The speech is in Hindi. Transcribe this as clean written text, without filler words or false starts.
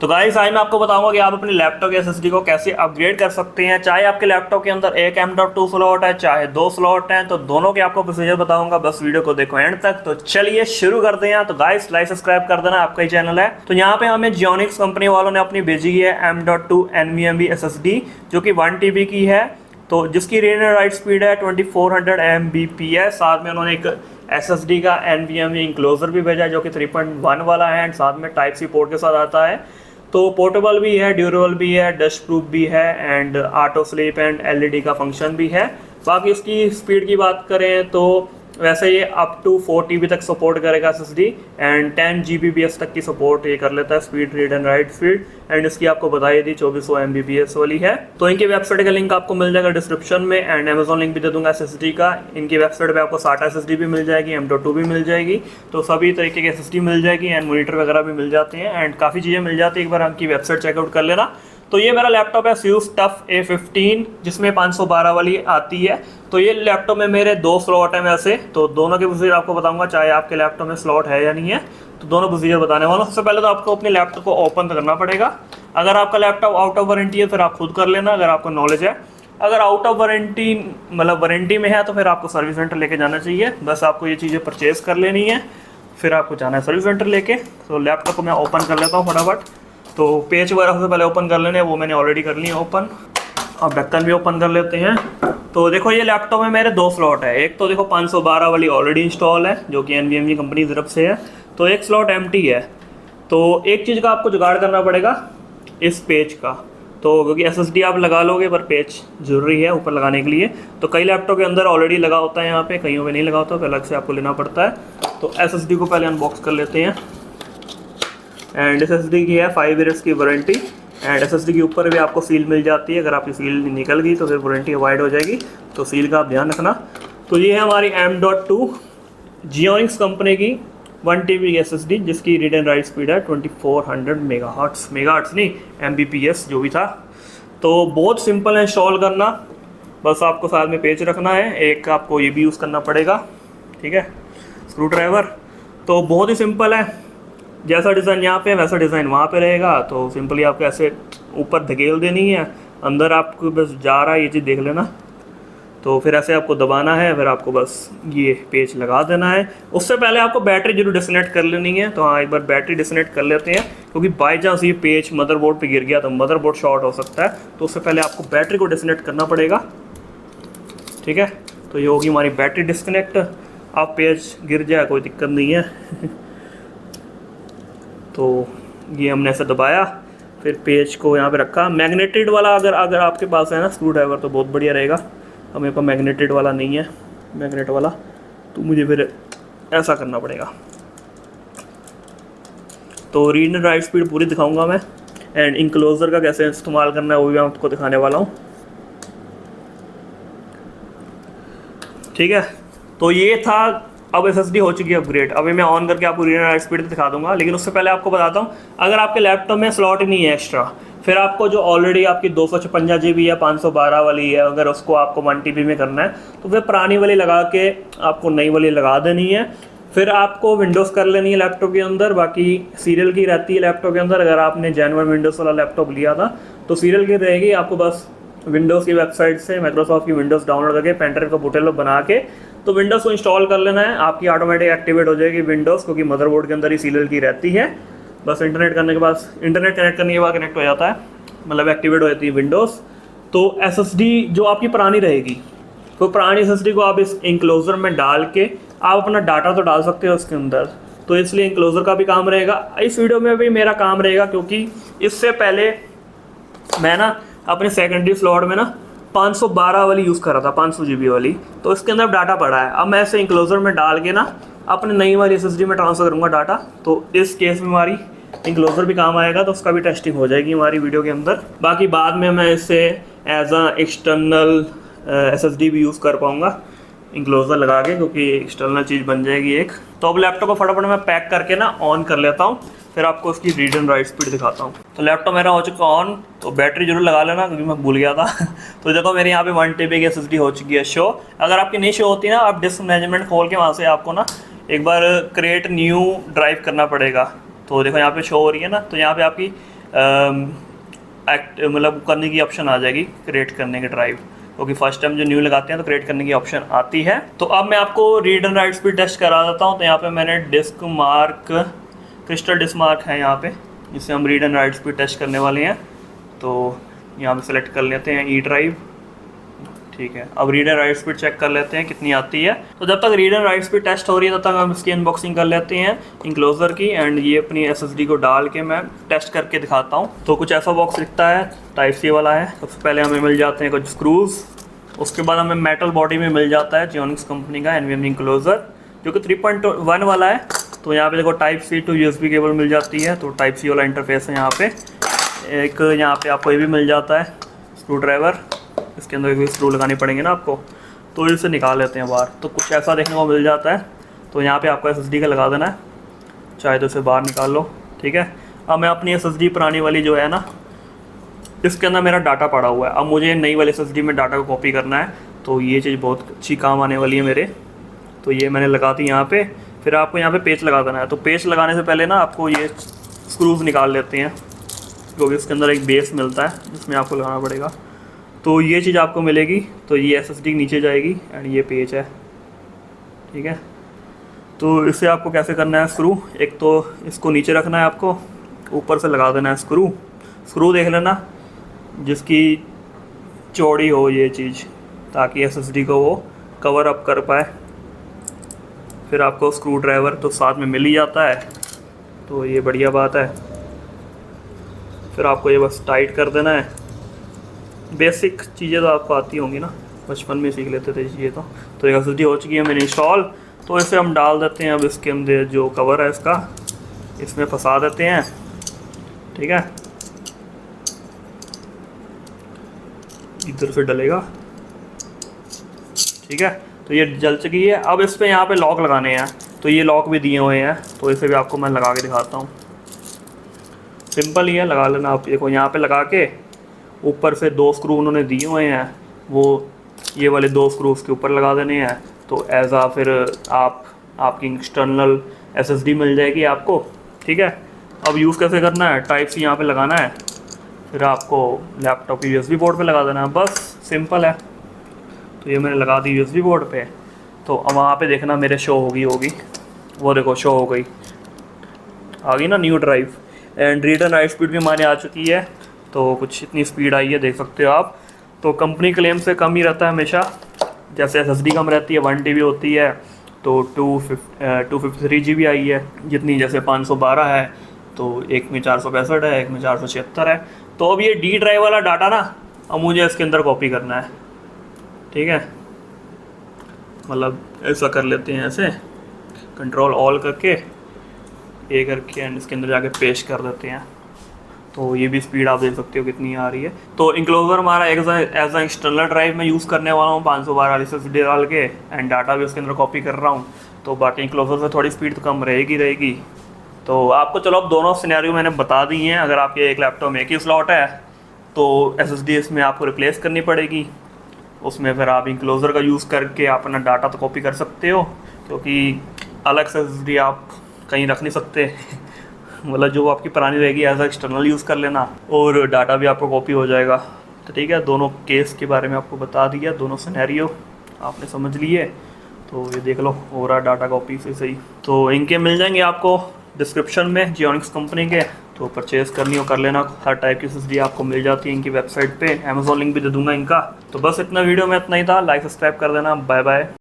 तो गाइस आज मैं आपको बताऊंगा कि आप अपने लैपटॉप के एसएसडी को कैसे अपग्रेड कर सकते हैं। चाहे आपके लैपटॉप के अंदर एक M.2 स्लॉट है, चाहे 2 स्लॉट हैं, तो दोनों के आपको प्रोसीजर बताऊंगा। बस वीडियो को देखो एंड तक। तो चलिए शुरू करते हैं। तो गाइस लाइक सब्सक्राइब कर देना, आपका ही चैनल है। तो यहाँ पे हमें जियोनिक्स कंपनी वालों ने अपनी भेजी है M.2 NVMe SSD जो कि 1 TB की है, तो जिसकी रीड एंड राइट स्पीड है 2400 Mbps। साथ में उन्होंने एक SSD का NVMe इंक्लोजर भी भेजा है जो कि 3.1 वाला है एंड साथ में टाइप सी पोर्ट के साथ आता है। तो पोर्टेबल भी है, ड्यूरेबल भी है, डस्ट प्रूफ भी है and auto sleep and LED का फंक्शन भी है। बाकी इसकी स्पीड की बात करें तो वैसे ये अप टू 4 TB तक सपोर्ट करेगा SSD एंड 10 Gbps तक की सपोर्ट ये कर लेता है speed, read and write speed. And इसकी आपको बताई थी 2400 Mbps वाली है। तो इनकी वेबसाइट का लिंक आपको मिल जाएगा डिस्क्रिप्शन में एंड अमेजोन लिंक भी दे दूंगा SSD का। इनकी वेबसाइट पे आपको SATA SSD भी मिल जाएगी, M.2 भी मिल जाएगी, तो सभी तरीके की SSD मिल जाएगी एंड मॉनिटर वगैरह भी मिल जाते हैं एंड काफ़ी चीज़ें मिल जाती है। एक बार आपकी वेबसाइट चेकआउट कर लेना। तो ये मेरा लैपटॉप है Asus TUF A15 जिसमें 512 वाली आती है। तो ये लैपटॉप में मेरे 2 स्लॉट हैं वैसे, तो दोनों के प्रोसीजर आपको बताऊंगा, चाहे आपके लैपटॉप में स्लॉट है या नहीं है। तो दोनों प्रोसीजर बताने वाला हूँ। सबसे पहले तो आपको अपने लैपटॉप को ओपन करना पड़ेगा। अगर आपका लैपटॉप आउट ऑफ वारंटी है फिर आप खुद कर लेना, अगर आपको नॉलेज है। अगर आउट ऑफ वारंटी मतलब वारंटी में है तो फिर आपको सर्विस सेंटर लेके जाना चाहिए। बस आपको ये चीज़ें परचेज कर लेनी है, फिर आपको जाना है सर्विस सेंटर लेके। तो लैपटॉप को मैं ओपन कर लेता हूँ फटाफट। तो पेज वगैरह सबसे पहले ओपन कर लेने, वो मैंने ऑलरेडी कर ली है ओपन। अब ढक्कन भी ओपन कर लेते हैं। तो देखो ये लैपटॉप में मेरे 2 स्लॉट है। एक तो देखो 512 वाली ऑलरेडी इंस्टॉल है जो कि NVMe कंपनी की तरफ से है, तो एक स्लॉट एम्प्टी है। तो एक चीज़ का आपको जुगाड़ करना पड़ेगा इस पेज का, तो क्योंकि SSD आप लगा लोगे पर पेज जरूरी है ऊपर लगाने के लिए। तो कई लैपटॉप के अंदर ऑलरेडी लगा होता है, यहाँ पे कईयों पे नहीं लगा होता, तो अलग से आपको लेना पड़ता है। तो SSD को पहले अनबॉक्स कर लेते हैं एंड SSD की है 5 ईयर्स की वारंटी एंड SSD के ऊपर भी आपको सील मिल जाती है। अगर आपकी सील निकल गई तो फिर वारंटी अवॉइड हो जाएगी, तो सील का आप ध्यान रखना। तो ये है हमारी M.2 जियोनिक्स कंपनी की 1 TB की SSD जिसकी रीड एंड राइट स्पीड है 2400 मेगाहर्ट्ज़ नहीं Mbps जो भी था। तो बहुत सिंपल है इंस्टॉल करना, बस आपको साथ में पेज रखना है, एक आपको ये भी यूज़ करना पड़ेगा, ठीक है, स्क्रू ड्राइवर। तो बहुत ही सिंपल है, जैसा डिज़ाइन यहाँ पे वैसा डिज़ाइन वहाँ पे रहेगा। तो सिंपली आपको ऐसे ऊपर धकेल देनी है, अंदर आपको बस जा रहा है ये चीज़ देख लेना। तो फिर ऐसे आपको दबाना है, फिर आपको बस ये पेज लगा देना है। उससे पहले आपको बैटरी जरूर डिस्कनेक्ट कर लेनी है। तो हाँ, एक बार बैटरी डिस्कनेक्ट कर लेते हैं, क्योंकि बाई चांस ये पेज मदरबोर्ड पे गिर गया तो मदरबोर्ड शॉर्ट हो सकता है। तो उससे पहले आपको बैटरी को डिस्कनेक्ट करना पड़ेगा, ठीक है। तो ये होगी हमारी बैटरी डिस्कनेक्ट। आप पेज गिर जाए कोई दिक्कत नहीं है। तो ये हमने ऐसे दबाया, फिर पेज को यहाँ पे रखा। मैग्नेटेड वाला अगर आपके पास है ना स्क्रू ड्राइवर तो बहुत बढ़िया रहेगा। अब मेरे पास मैग्नेटेड वाला नहीं है, मैग्नेट वाला, तो मुझे फिर ऐसा करना पड़ेगा। तो रीड एंड राइट स्पीड पूरी दिखाऊंगा मैं एंड इंक्लोजर का कैसे इस्तेमाल करना है वो भी मैं आपको दिखाने वाला हूँ, ठीक है। तो ये था। अब SSD हो चुकी है अपग्रेड। अभी मैं ऑन करके आपको रीड एंड राइट स्पीड दिखा दूंगा, लेकिन उससे पहले आपको बताता हूँ, अगर आपके लैपटॉप में स्लॉट ही नहीं है एक्स्ट्रा, फिर आपको जो ऑलरेडी आपकी 256 GB या 512 वाली है, अगर उसको आपको 1 TB में करना है तो फिर पुरानी वाली लगा के आपको नई वाली लगा देनी है। फिर आपको विंडोज़ कर लेनी है लैपटॉप के अंदर, बाकी सीरियल की रहती है लैपटॉप के अंदर। अगर आपने जेन्युइन विंडोज़ वाला लैपटॉप लिया था तो सीरियल की रहेगी। आपको बस विंडोज़ की वेबसाइट से माइक्रोसॉफ्ट की विंडोज़ डाउनलोड करके पेन ड्राइव का बूटेलो बना के तो विंडोज़ को इंस्टॉल कर लेना है। आपकी ऑटोमेटिक एक्टिवेट हो जाएगी विंडोज़, क्योंकि मदरबोर्ड के अंदर ही सीरियल की रहती है। बस इंटरनेट करने के बाद, इंटरनेट कनेक्ट करने के बाद कनेक्ट हो जाता है, मतलब एक्टिवेट हो जाती है विंडोज़। तो SSD जो आपकी पुरानी रहेगी, तो पुरानी SSD को आप इस इंक्लोजर में डाल के आप अपना डाटा तो डाल सकते हो उसके अंदर। तो इसलिए इंक्लोजर का भी काम रहेगा, इस वीडियो में भी मेरा काम रहेगा, क्योंकि इससे पहले मैं ना अपने सेकेंडरी स्लॉट में ना 512 वाली यूज़ कर रहा था, 500 GB वाली। तो इसके अंदर डाटा पड़ा है। अब मैं ऐसे इंक्लोजर में डाल के ना अपने नई वाली SSD में ट्रांसफ़र करूँगा डाटा। तो इस केस में हमारी इंक्लोजर भी काम आएगा, तो उसका भी टेस्टिंग हो जाएगी हमारी वीडियो के अंदर। बाकी बाद में मैं इससे एज अ एक्सटर्नल SSD भी यूज़ कर पाऊँगा इंक्लोजर लगा के, क्योंकि एक्सटर्नल चीज़ बन जाएगी एक। तो अब लैपटॉप को फटाफट मैं पैक करके ना ऑन कर लेता हूँ, फिर आपको उसकी रीड एंड राइट स्पीड दिखाता हूँ। तो लैपटॉप मेरा हो चुका ऑन। तो बैटरी जरूर लगा लेना क्योंकि मैं भूल गया था। तो देखो मेरे यहाँ पे 1 TB की SSD हो चुकी है शो। अगर आपकी नहीं शो होती ना, आप डिस्क मैनेजमेंट खोल के वहाँ से आपको ना एक बार क्रिएट न्यू ड्राइव करना पड़ेगा। तो देखो यहाँ पे शो हो रही है ना, तो यहाँ पे आपकी मतलब करने की ऑप्शन आ जाएगी, क्रिएट करने की ड्राइव, क्योंकि फर्स्ट टाइम जो न्यू लगाते हैं तो क्रिएट करने की ऑप्शन आती है। तो अब मैं आपको read and write speed test करा देता हूँ। तो यहाँ पे मैंने disk mark, crystal disk mark है यहाँ पे, जिससे हम read and write speed test करने वाले हैं। तो यहाँ पे सेलेक्ट कर लेते हैं ई ड्राइव, ठीक है। अब read and write speed check कर लेते हैं कितनी आती है। तो जब तक read and write speed test हो रही है तब तक हम इसकी अनबॉक्सिंग कर लेते हैं इंक्लोजर की, एंड ये अपनी SSD को डाल के मैं टेस्ट करके दिखाता हूँ। तो कुछ ऐसा बॉक्स दिखता है, टाइप सी वाला है। सबसे पहले हमें मिल जाते हैं कुछ स्क्रूज, उसके बाद हमें मेटल बॉडी में मिल जाता है जियोनिक्स कंपनी का NVMe इंक्लोजर, जो कि 3.1 वाला है। तो यहाँ पे देखो type C to USB cable मिल जाती है, तो टाइप सी वाला इंटरफेस है यहाँ पे। एक यहाँ पे आपको ये भी मिल जाता है स्क्रू ड्राइवर, इसके अंदर भी स्क्रू लगानी पड़ेंगे ना आपको, तो इसे निकाल लेते हैं बाहर। तो कुछ ऐसा देखने को मिल जाता है। तो यहाँ पे आपको SSD का लगा देना है, चाहे तो इसे बाहर निकाल लो, ठीक है। अब मैं अपनी SSD पुरानी वाली जो है ना, इसके अंदर मेरा डाटा पड़ा हुआ है। अब मुझे नई वाली SSD में डाटा को कॉपी करना है, तो ये चीज़ बहुत अच्छी काम आने वाली है मेरे। तो ये मैंने लगा दी यहाँ पे। फिर आपको यहाँ पे पेच लगा देना है। तो पेच लगाने से पहले ना आपको ये स्क्रूज निकाल लेते हैं, क्योंकि इसके अंदर एक बेस मिलता है जिसमें आपको लगाना पड़ेगा। तो ये चीज़ आपको मिलेगी। तो ये SSD नीचे जाएगी एंड ये पेच है, ठीक है। तो इसे आपको कैसे करना है स्क्रू, एक तो इसको नीचे रखना है आपको, ऊपर से लगा देना है स्क्रू। स्क्रू देख लेना जिसकी चौड़ी हो ये चीज़, ताकि SSD को वो कवर अप कर पाए। फिर आपको स्क्रू ड्राइवर तो साथ में मिल ही जाता है, तो ये बढ़िया बात है। फिर आपको ये बस टाइट कर देना है। बेसिक चीज़ें तो आपको आती होंगी ना, बचपन में सीख लेते थे ये। तो एक SSD हो चुकी है मेरी इंस्टॉल। तो इसे हम डाल देते हैं अब इसके अंदर, जो कवर है इसका, इसमें फंसा देते हैं, ठीक है। इधर से डलेगा, ठीक है। तो ये जल चुकी है। अब इस पर यहाँ पे लॉक लगाने हैं, तो ये लॉक भी दिए हुए हैं, तो इसे भी आपको मैं लगा के दिखाता हूँ। सिंपल ही है, लगा लेना आप। देखो यहाँ पे लगा के ऊपर से 2 स्क्रू उन्होंने दिए हुए हैं, वो ये वाले 2 स्क्रू उसके ऊपर लगा देने हैं। तो एज आ फिर आपकी एक्सटर्नल SSD मिल जाएगी आपको, ठीक है। अब यूज़ कैसे करना है, टाइप सी यहाँ पे लगाना है, फिर आपको लैपटॉप की USB बोर्ड पे लगा देना है, बस सिंपल है। तो ये मैंने लगा दी USB बोर्ड पे। तो अब वहाँ पे देखना मेरे शो होगी, वो देखो शो हो गई, आ गई ना new drive. And read and write speed भी हमारी आ चुकी है। तो कुछ इतनी स्पीड आई है, देख सकते हो आप। तो कंपनी क्लेम से कम ही रहता है हमेशा। जैसे SSD कम रहती है, 1 TB होती है, तो 253 GB आई है जितनी, जैसे 512 है, तो एक में 465 है, एक में 476 है। तो अब ये D ड्राइव वाला डाटा ना, अब मुझे इसके अंदर कॉपी करना है, ठीक है। मतलब ऐसा कर लेते हैं, ऐसे कंट्रोल ऑल करके ए करके एंड इसके अंदर जाके पेस्ट कर देते हैं। तो ये भी स्पीड आप देख सकते हो कितनी आ रही है। तो इंक्लोजर हमारा एज अ एक्सटर्नल ड्राइव में यूज़ करने वाला हूँ 512 वाली SSD डाल के, एंड डाटा भी उसके अंदर कॉपी कर रहा हूँ। तो बाकी इंक्लोजर से थोड़ी स्पीड तो कम रहेगी। तो आपको चलो अब दोनों सिनेरियो मैंने बता दी हैं। अगर आपके एक लैपटॉप में एक ही स्लॉट है तो SSD इसमें आपको रिप्लेस करनी पड़ेगी, उसमें फिर आप इंक्लोजर का यूज़ करके अपना डाटा तो कॉपी कर सकते हो, क्योंकि अलग से SSD आप कहीं रख नहीं सकते। मतलब जो आपकी पुरानी रहेगी एज अ एक्सटर्नल यूज़ कर लेना, और डाटा भी आपको कॉपी हो जाएगा। तो ठीक है, दोनों केस के बारे में आपको बता दिया, दोनों सिनेरियो आपने समझ लिए। तो ये देख लो, हो रहा डाटा कॉपी से सही। तो इनके मिल जाएंगे आपको डिस्क्रिप्शन में, जियोनिक्स कंपनी के। तो परचेज़ करनी हो कर लेना, हर टाइप की SSD आपको मिल जाती है इनकी वेबसाइट पे। अमेज़ॉन लिंक भी दे दूंगा इनका। तो बस इतना वीडियो में इतना ही था, लाइक सब्सक्राइब कर देना। Bye bye.